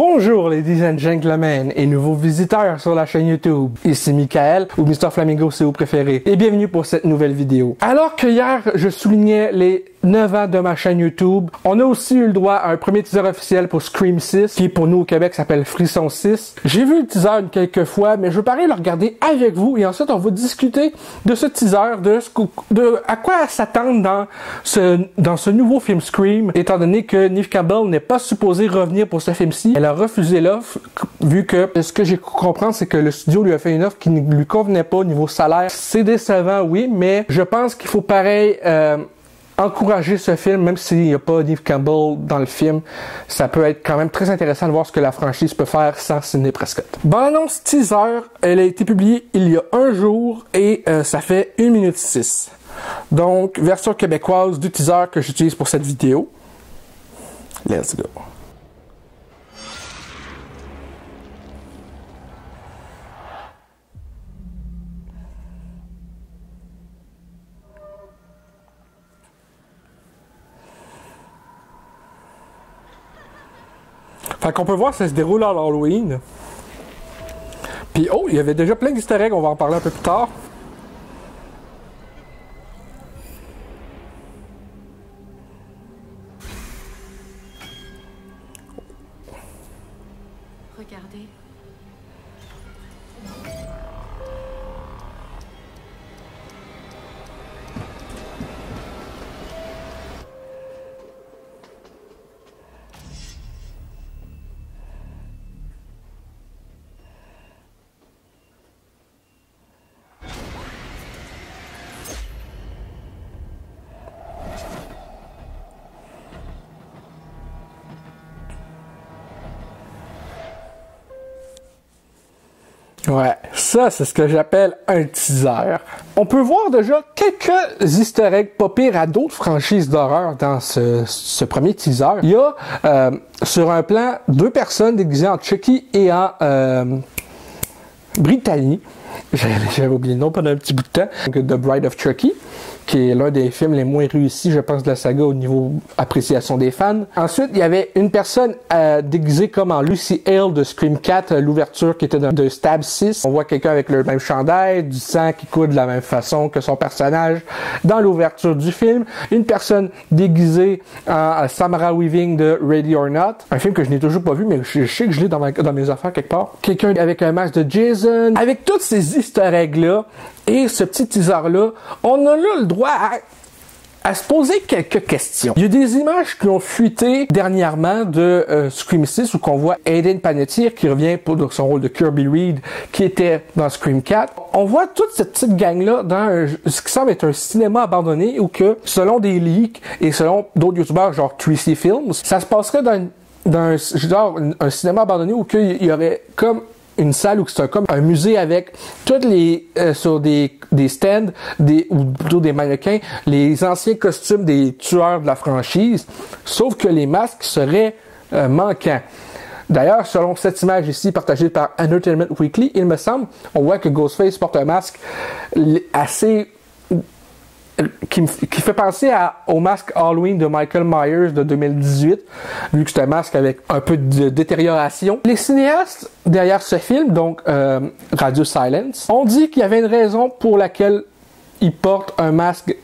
Bonjour ladies and gentlemen et nouveaux visiteurs sur la chaîne YouTube. Ici Michael ou Mr Flamingo si vous préférez et bienvenue pour cette nouvelle vidéo. Alors que hier je soulignais les 9 ans de ma chaîne YouTube, on a aussi eu le droit à un premier teaser officiel pour Scream 6 qui pour nous au Québec s'appelle Frisson 6. J'ai vu le teaser quelques fois mais je veux pareil le regarder avec vous et ensuite on va discuter de ce teaser, de à quoi s'attendre dans ce nouveau film Scream étant donné que Neve Campbell n'est pas supposée revenir pour ce film-ci. Elle a refusé l'offre vu que ce que j'ai compris c'est que le studio lui a fait une offre qui ne lui convenait pas au niveau salaire. C'est décevant oui mais je pense qu'il faut pareil encourager ce film, même s'il n'y a pas Neve Campbell dans le film, ça peut être quand même très intéressant de voir ce que la franchise peut faire sans Sidney Prescott. Bande-annonce teaser, elle a été publiée il y a un jour et ça fait 1 minute 6. Donc, version québécoise du teaser que j'utilise pour cette vidéo. Let's go. Fait qu'on peut voir que ça se déroule à l'Halloween. Puis oh, il y avait déjà plein d'easter eggs, on va en parler un peu plus tard. Regardez. Ouais, ça c'est ce que j'appelle un teaser. On peut voir déjà quelques easter eggs pas pires à d'autres franchises d'horreur dans ce premier teaser. Il y a sur un plan 2 personnes déguisées en Chucky et en Brittany. J'avais oublié le nom pendant un petit bout de temps. The Bride of Chucky, qui est l'un des films les moins réussis, je pense, de la saga au niveau appréciation des fans. Ensuite, il y avait une personne déguisée comme en Lucy Hale de Scream 4, l'ouverture qui était de Stab 6. On voit quelqu'un avec le même chandail, du sang qui coule de la même façon que son personnage dans l'ouverture du film. Une personne déguisée en Samara Weaving de Ready or Not, un film que je n'ai toujours pas vu, mais je sais que je l'ai dans mes affaires quelque part. Quelqu'un avec un masque de Jason. Avec toutes ces easter eggs-là et ce petit teaser-là, on a là le droit à se poser quelques questions. Il y a des images qui ont fuité dernièrement de Scream 6 où qu'on voit Hayden Panettiere qui revient pour son rôle de Kirby Reed qui était dans Scream 4. On voit toute cette petite gang-là dans ce qui semble être un cinéma abandonné où que, selon des leaks et selon d'autres youtubeurs genre 3C Films, ça se passerait dans un cinéma abandonné où il y aurait comme une salle où c'est comme un musée avec toutes les sur des stands ou plutôt des mannequins les anciens costumes des tueurs de la franchise sauf que les masques seraient manquants. D'ailleurs, selon cette image ici partagée par Entertainment Weekly, il me semble, on voit que Ghostface porte un masque assez qui fait penser au masque Halloween de Michael Myers de 2018, vu que c'est un masque avec un peu de détérioration. Les cinéastes derrière ce film, donc Radio Silence, ont dit qu'il y avait une raison pour laquelle il porte un masque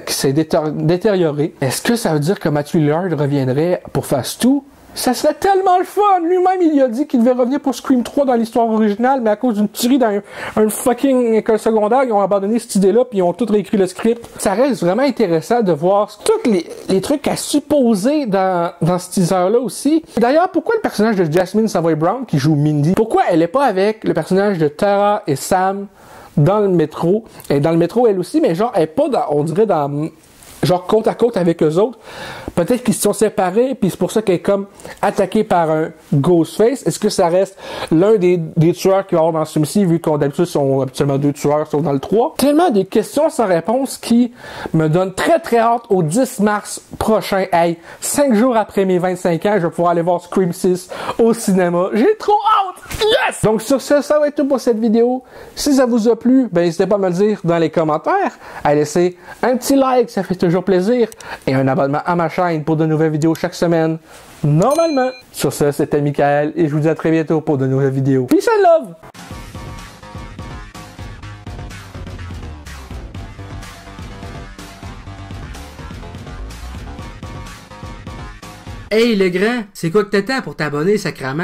qui s'est détérioré. Est-ce que ça veut dire que Matthew Lillard reviendrait pour Phase 2? Ça serait tellement le fun! Lui-même, il a dit qu'il devait revenir pour Scream 3 dans l'histoire originale, mais à cause d'une tuerie dans un fucking école secondaire, ils ont abandonné cette idée-là puis ils ont tout réécrit le script. Ça reste vraiment intéressant de voir tous les trucs à supposer dans ce teaser-là aussi. D'ailleurs, pourquoi le personnage de Jasmine Savoy Brown, qui joue Mindy, pourquoi elle est pas avec le personnage de Tara et Sam dans le métro? Elle est dans le métro, elle aussi, mais genre, elle est pas on dirait genre côte à côte avec eux autres. Peut-être qu'ils se sont séparés, puis c'est pour ça qu'elle est comme attaquée par un Ghostface. Est-ce que ça reste l'un des tueurs qu'il va y avoir dans ce film-ci, vu qu'on d'habitude sont habituellement 2 tueurs, sauf dans le 3? Tellement des questions sans réponse qui me donnent très très hâte au 10 mars prochain. Hey, 5 jours après mes 25 ans, je vais pouvoir aller voir Scream 6 au cinéma. J'ai trop hâte! Yes! Donc sur ce, ça va être tout pour cette vidéo. Si ça vous a plu, ben n'hésitez pas à me le dire dans les commentaires, à laisser un petit like, ça fait toujours plaisir, et un abonnement à ma chaîne pour de nouvelles vidéos chaque semaine, normalement. Sur ce, c'était Michael, et je vous dis à très bientôt pour de nouvelles vidéos. Peace and love! Hey le grand, c'est quoi que t'attends pour t'abonner, sacrément?